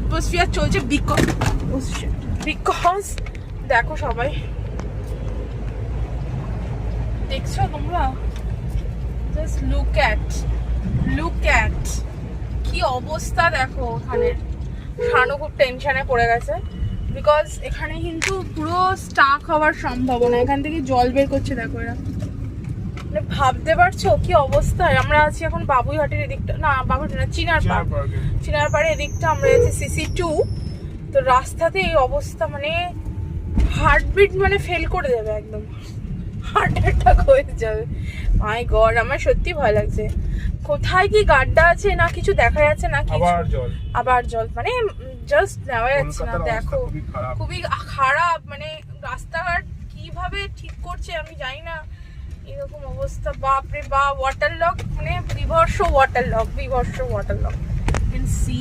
Atmosphere চলছে because দেখো সবাই, দেখছো তোমরা, জাস্ট লুক অ্যাট কি অবস্থা দেখো। ওখানে শানু খুব টেনশনে পড়ে গেছে বিকজ এখানে কিন্তু পুরো স্টাক হওয়ার সম্ভাবনা। এখান থেকে জল বের করছে দেখো এরা, মানে ভাবতে পারছো কি অবস্থা। আমরা আছি এখন বাবুইহাটের এদিকটা, না বাবুইহাট না, চিনার পাড়ে এদিকটা আমরা আছি CC2। তো রাস্তাতে এই অবস্থা, মানে হার্টবিট মানে ফেল করে দেবে, একদম হার্ট অ্যাটাক হয়ে যাবে। মাই গড, আমার সত্যি ভয় লাগছে। কোথায় কি গাড্ডা আছে না কিছু দেখা যাচ্ছে না, কিছু আবার জল, মানে জাস্ট নেওয়া যাচ্ছে না। দেখো খুবই খারাপ, মানে রাস্তাঘাট কিভাবে ঠিক করছে আমি জানি না, এরকম অবস্থা। বাপরে বাপ, ওয়াটার লক, মানে বিভৎস ওয়াটার লক, ক্যান সি